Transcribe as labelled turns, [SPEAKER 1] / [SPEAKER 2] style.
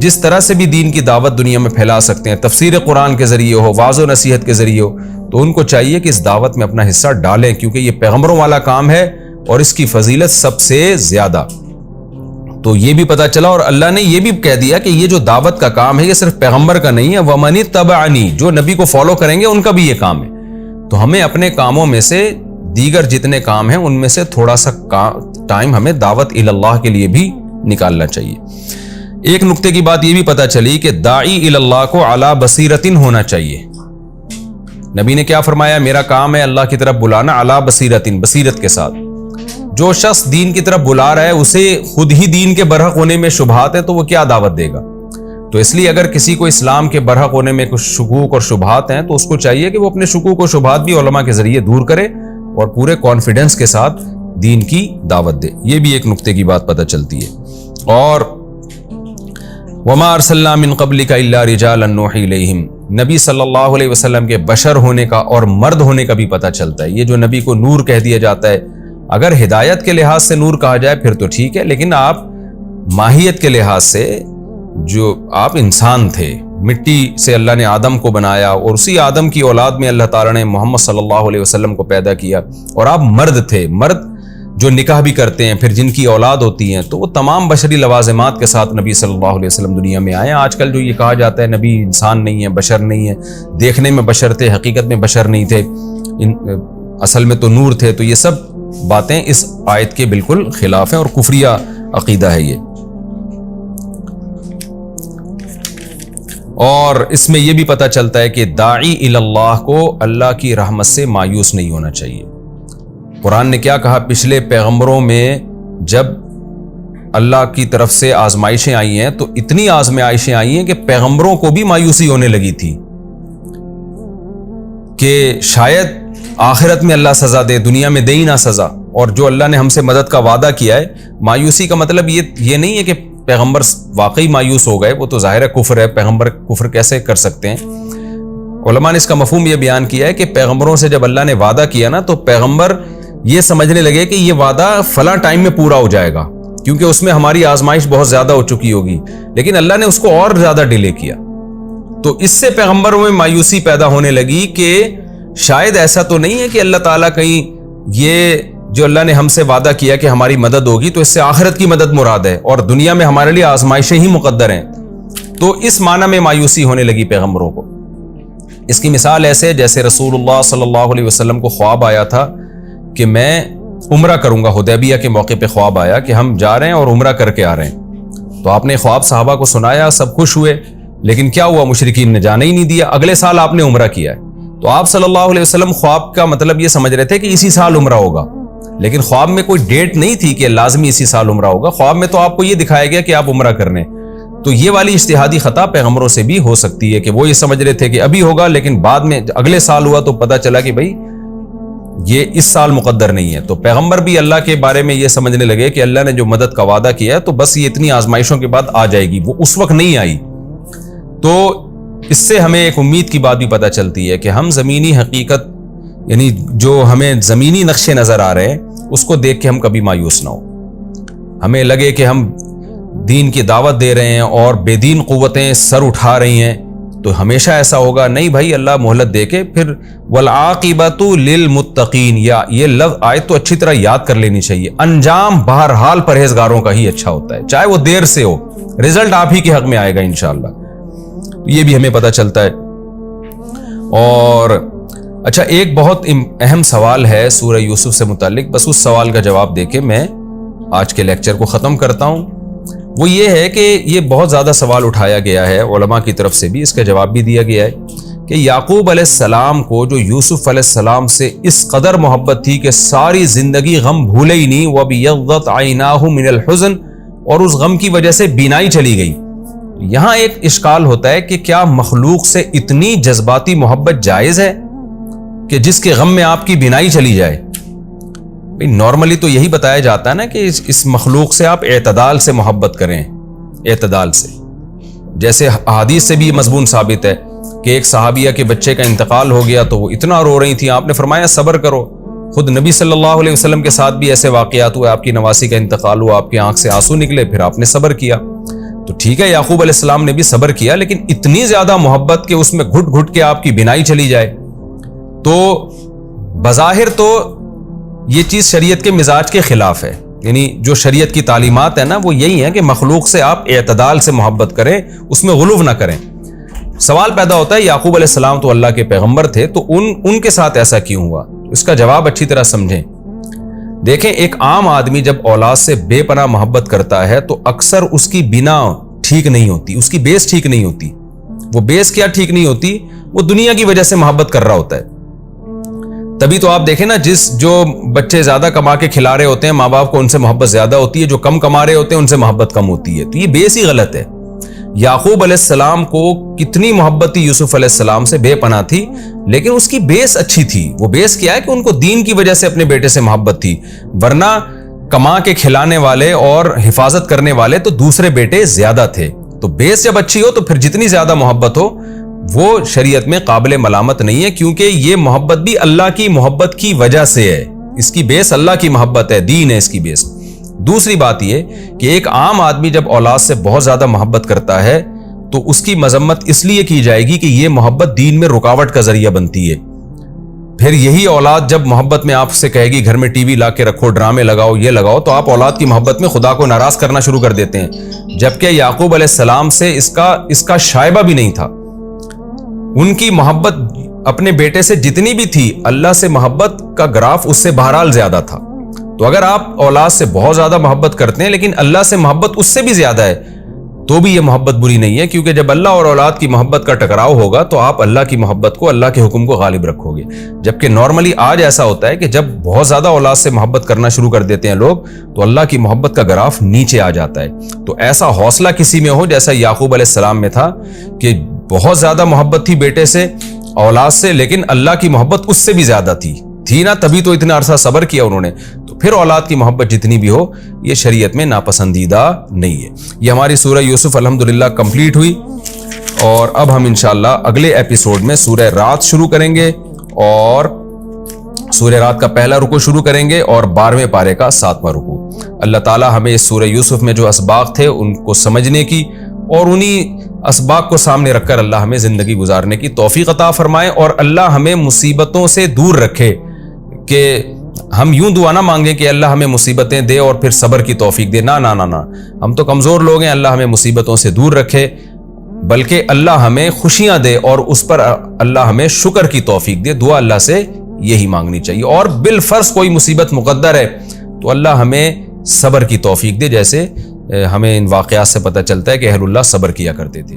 [SPEAKER 1] جس طرح سے بھی دین کی دعوت دنیا میں پھیلا سکتے ہیں، تفسیر قرآن کے ذریعے ہو، واعظ و نصیحت کے ذریعے ہو، تو ان کو چاہیے کہ اس دعوت میں اپنا حصہ ڈالیں، کیونکہ یہ پیغمبروں والا کام ہے اور اس کی فضیلت سب سے زیادہ۔ تو یہ بھی پتہ چلا، اور اللہ نے یہ بھی کہہ دیا کہ یہ جو دعوت کا کام ہے یہ صرف پیغمبر کا نہیں ہے، وَمَنِ اتَّبَعَنِي، جو نبی کو فالو کریں گے ان کا بھی یہ کام ہے۔ تو ہمیں اپنے کاموں میں سے دیگر جتنے کام ہیں ان میں سے تھوڑا سا ٹائم ہمیں دعوت اللہ کے لیے بھی نکالنا چاہیے۔ ایک نقطے کی بات یہ بھی پتہ چلی کہ داعی اللہ کو علی بصیرت ہونا چاہیے۔ نبی نے کیا فرمایا؟ میرا کام ہے اللہ کی طرف بلانا علی بصیرت، بصیرت کے ساتھ۔ جو شخص دین کی طرف بلا رہا ہے اسے خود ہی دین کے برحق ہونے میں شبہات ہے تو وہ کیا دعوت دے گا؟ تو اس لیے اگر کسی کو اسلام کے برحق ہونے میں کچھ شکوک اور شبہات ہیں تو اس کو چاہیے کہ وہ اپنے شکوک و شبہات بھی علماء کے ذریعے دور کرے اور پورے کانفیڈنس کے ساتھ دین کی دعوت دے۔ یہ بھی ایک نقطے کی بات پتہ چلتی ہے۔ اور وما ارسلنا من قبلک الا رجالا نوحی الیہم، نبی صلی اللہ علیہ وسلم کے بشر ہونے کا اور مرد ہونے کا بھی پتہ چلتا ہے۔ یہ جو نبی کو نور کہہ دیا جاتا ہے، اگر ہدایت کے لحاظ سے نور کہا جائے پھر تو ٹھیک ہے، لیکن آپ ماہیت کے لحاظ سے جو آپ انسان تھے، مٹی سے اللہ نے آدم کو بنایا اور اسی آدم کی اولاد میں اللہ تعالیٰ نے محمد صلی اللہ علیہ وسلم کو پیدا کیا، اور آپ مرد تھے، مرد جو نکاح بھی کرتے ہیں پھر جن کی اولاد ہوتی ہیں، تو وہ تمام بشری لوازمات کے ساتھ نبی صلی اللہ علیہ وسلم دنیا میں آئے ہیں۔ آج کل جو یہ کہا جاتا ہے نبی انسان نہیں ہے، بشر نہیں ہے، دیکھنے میں بشر تھے حقیقت میں بشر نہیں تھے، اصل میں تو نور تھے، تو یہ سب باتیں اس آیت کے بالکل خلاف ہیں اور کفریہ عقیدہ ہے یہ۔ اور اس میں یہ بھی پتہ چلتا ہے کہ داعی اللہ کو اللہ کی رحمت سے مایوس نہیں ہونا چاہیے۔ قرآن نے کیا کہا؟ پچھلے پیغمبروں میں جب اللہ کی طرف سے آزمائشیں آئی ہیں تو اتنی آزمائشیں آئی ہیں کہ پیغمبروں کو بھی مایوسی ہونے لگی تھی کہ شاید آخرت میں اللہ سزا دے، دنیا میں دے ہی نہ سزا۔ اور جو اللہ نے ہم سے مدد کا وعدہ کیا ہے، مایوسی کا مطلب یہ نہیں ہے کہ پیغمبر واقعی مایوس ہو گئے، وہ تو ظاہر ہے کفر ہے، پیغمبر کفر کیسے کر سکتے ہیں؟ علماء نے اس کا مفہوم یہ بیان کیا ہے کہ پیغمبروں سے جب اللہ نے وعدہ کیا نا تو پیغمبر یہ سمجھنے لگے کہ یہ وعدہ فلاں ٹائم میں پورا ہو جائے گا کیونکہ اس میں ہماری آزمائش بہت زیادہ ہو چکی ہوگی، لیکن اللہ نے اس کو اور زیادہ ڈیلے کیا۔ تو اس سے پیغمبروں میں مایوسی پیدا ہونے لگی کہ شاید ایسا تو نہیں ہے کہ اللہ تعالیٰ کہیں یہ جو اللہ نے ہم سے وعدہ کیا کہ ہماری مدد ہوگی تو اس سے آخرت کی مدد مراد ہے اور دنیا میں ہمارے لیے آزمائشیں ہی مقدر ہیں۔ تو اس معنی میں مایوسی ہونے لگی پیغمبروں کو۔ اس کی مثال ایسے جیسے رسول اللہ صلی اللہ علیہ وسلم کو خواب آیا تھا کہ میں عمرہ کروں گا، حدیبیہ کے موقع پہ خواب آیا کہ ہم جا رہے ہیں اور عمرہ کر کے آ رہے ہیں۔ تو آپ نے خواب صحابہ کو سنایا، سب خوش ہوئے، لیکن کیا ہوا؟ مشرکین نے جانے ہی نہیں دیا۔ اگلے سال آپ نے عمرہ کیا ہے تو آپ صلی اللہ علیہ وسلم خواب کا مطلب یہ سمجھ رہے تھے کہ اسی سال عمرہ ہوگا، لیکن خواب میں کوئی ڈیٹ نہیں تھی کہ لازمی اسی سال عمرہ ہوگا۔ خواب میں تو آپ کو یہ دکھایا گیا کہ آپ عمرہ کرنے۔ تو یہ والی اجتہادی خطا پیغمبروں سے بھی ہو سکتی ہے کہ وہ یہ سمجھ رہے تھے کہ ابھی ہوگا، لیکن بعد میں اگلے سال ہوا تو پتہ چلا کہ بھائی یہ اس سال مقدر نہیں ہے۔ تو پیغمبر بھی اللہ کے بارے میں یہ سمجھنے لگے کہ اللہ نے جو مدد کا وعدہ کیا ہے تو بس یہ اتنی آزمائشوں کے بعد آ جائے گی، وہ اس وقت نہیں آئی۔ تو اس سے ہمیں ایک امید کی بات بھی پتہ چلتی ہے کہ ہم زمینی حقیقت یعنی جو ہمیں زمینی نقشے نظر آ رہے ہیں اس کو دیکھ کے ہم کبھی مایوس نہ ہو۔ ہمیں لگے کہ ہم دین کی دعوت دے رہے ہیں اور بے دین قوتیں سر اٹھا رہی ہیں تو ہمیشہ ایسا ہوگا، نہیں بھائی، اللہ مہلت دے کے پھر والعاقبۃ للمتقین، یا یہ لفظ آیت تو اچھی طرح یاد کر لینی چاہیے، انجام بہرحال پرہیزگاروں کا ہی اچھا ہوتا ہے، چاہے وہ دیر سے ہو، رزلٹ آپ ہی کے حق میں آئے گا انشاءاللہ۔ یہ بھی ہمیں پتہ چلتا ہے۔ اور اچھا، ایک بہت اہم سوال ہے سورہ یوسف سے متعلق، بس اس سوال کا جواب دے کے میں آج کے لیکچر کو ختم کرتا ہوں۔ وہ یہ ہے کہ یہ بہت زیادہ سوال اٹھایا گیا ہے علماء کی طرف سے بھی، اس کا جواب بھی دیا گیا ہے کہ یعقوب علیہ السلام کو جو یوسف علیہ السلام سے اس قدر محبت تھی کہ ساری زندگی غم بھولے ہی نہیں، وَبِيَضَّتْ عَيْنَاهُ مِنَ الْحُزْنِ، اور اس غم کی وجہ سے بینائی چلی گئی۔ یہاں ایک اشکال ہوتا ہے کہ کیا مخلوق سے اتنی جذباتی محبت جائز ہے کہ جس کے غم میں آپ کی بینائی چلی جائے؟ نارملی تو یہی بتایا جاتا ہے نا کہ اس مخلوق سے آپ اعتدال سے محبت کریں، اعتدال سے۔ جیسے احادیث سے بھی مضمون ثابت ہے کہ ایک صحابیہ کے بچے کا انتقال ہو گیا تو وہ اتنا رو رہی تھیں، آپ نے فرمایا صبر کرو۔ خود نبی صلی اللہ علیہ وسلم کے ساتھ بھی ایسے واقعات ہوئے، آپ کی نواسی کا انتقال ہوا، آپ کی آنکھ سے آنسو نکلے، پھر آپ نے صبر کیا۔ تو ٹھیک ہے یعقوب علیہ السلام نے بھی صبر کیا، لیکن اتنی زیادہ محبت کہ اس میں گھٹ گھٹ کے آپ کی بینائی چلی جائے، تو بظاہر تو یہ چیز شریعت کے مزاج کے خلاف ہے. یعنی جو شریعت کی تعلیمات ہے نا وہ یہی ہے کہ مخلوق سے آپ اعتدال سے محبت کریں، اس میں غلو نہ کریں. سوال پیدا ہوتا ہے یعقوب علیہ السلام تو اللہ کے پیغمبر تھے، تو ان کے ساتھ ایسا کیوں ہوا؟ اس کا جواب اچھی طرح سمجھیں. دیکھیں، ایک عام آدمی جب اولاد سے بے پناہ محبت کرتا ہے تو اکثر اس کی بنا ٹھیک نہیں ہوتی، اس کی بیس ٹھیک نہیں ہوتی. وہ بیس کیا ٹھیک نہیں ہوتی؟ وہ دنیا کی وجہ سے محبت کر رہا ہوتا ہے. تبھی تو آپ دیکھیں نا، جو بچے زیادہ کما کے کھلا رہے ہوتے ہیں ماں باپ کو ان سے محبت زیادہ ہوتی ہے، جو کم کما رہے ہوتے ہیں ان سے محبت کم ہوتی ہے. تو یہ بیس ہی غلط ہے. یعقوب علیہ السلام کو کتنی محبت تھی یوسف علیہ السلام سے، بے پناہ تھی، لیکن اس کی بیس اچھی تھی. وہ بیس کیا ہے کہ ان کو دین کی وجہ سے اپنے بیٹے سے محبت تھی، ورنہ کما کے کھلانے والے اور حفاظت کرنے والے تو دوسرے بیٹے زیادہ تھے. تو بیس جب اچھی ہو تو پھر جتنی زیادہ محبت ہو وہ شریعت میں قابل ملامت نہیں ہے، کیونکہ یہ محبت بھی اللہ کی محبت کی وجہ سے ہے. اس کی بیس اللہ کی محبت ہے، دین ہے اس کی بیس. دوسری بات یہ کہ ایک عام آدمی جب اولاد سے بہت زیادہ محبت کرتا ہے تو اس کی مذمت اس لیے کی جائے گی کہ یہ محبت دین میں رکاوٹ کا ذریعہ بنتی ہے. پھر یہی اولاد جب محبت میں آپ سے کہے گی گھر میں ٹی وی لا کے رکھو، ڈرامے لگاؤ، یہ لگاؤ، تو آپ اولاد کی محبت میں خدا کو ناراض کرنا شروع کر دیتے ہیں. جبکہ یعقوب علیہ السلام سے اس کا شائبہ بھی نہیں تھا. ان کی محبت اپنے بیٹے سے جتنی بھی تھی، اللہ سے محبت کا گراف اس سے بہرحال زیادہ تھا. تو اگر آپ اولاد سے بہت زیادہ محبت کرتے ہیں لیکن اللہ سے محبت اس سے بھی زیادہ ہے تو بھی یہ محبت بری نہیں ہے، کیونکہ جب اللہ اور اولاد کی محبت کا ٹکراؤ ہوگا تو آپ اللہ کی محبت کو، اللہ کے حکم کو غالب رکھو گے. جبکہ نارملی آج ایسا ہوتا ہے کہ جب بہت زیادہ اولاد سے محبت کرنا شروع کر دیتے ہیں لوگ تو اللہ کی محبت کا گراف نیچے آ جاتا ہے. تو ایسا حوصلہ کسی میں ہو جیسا یعقوب علیہ السلام میں تھا کہ بہت زیادہ محبت تھی بیٹے سے، اولاد سے، لیکن اللہ کی محبت اس سے بھی زیادہ تھی نا، تبھی تو اتنا عرصہ صبر کیا انہوں نے. تو پھر اولاد کی محبت جتنی بھی ہو یہ شریعت میں ناپسندیدہ نہیں ہے. یہ ہماری سورہ یوسف الحمدللہ کمپلیٹ ہوئی، اور اب ہم انشاءاللہ اگلے ایپیسوڈ میں سورہ رات شروع کریں گے، اور سورہ رات کا پہلا رکوع شروع کریں گے اور 12ویں پارے کا 7واں رکوع. اللہ تعالی ہمیں اس سورہ یوسف میں جو اسباق تھے ان کو سمجھنے کی اور انہی اسباق کو سامنے رکھ کر اللہ ہمیں زندگی گزارنے کی توفیق عطا فرمائے، اور اللہ ہمیں مصیبتوں سے دور رکھے. کہ ہم یوں دعا نہ مانگیں کہ اللہ ہمیں مصیبتیں دے اور پھر صبر کی توفیق دے، نہ نہ نہ نہ، ہم تو کمزور لوگ ہیں. اللہ ہمیں مصیبتوں سے دور رکھے، بلکہ اللہ ہمیں خوشیاں دے اور اس پر اللہ ہمیں شکر کی توفیق دے. دعا اللہ سے یہی مانگنی چاہیے. اور بالفرض کوئی مصیبت مقدر ہے تو اللہ ہمیں صبر کی توفیق دے، جیسے ہمیں ان واقعات سے پتہ چلتا ہے کہ اہل اللہ صبر کیا کرتے تھے.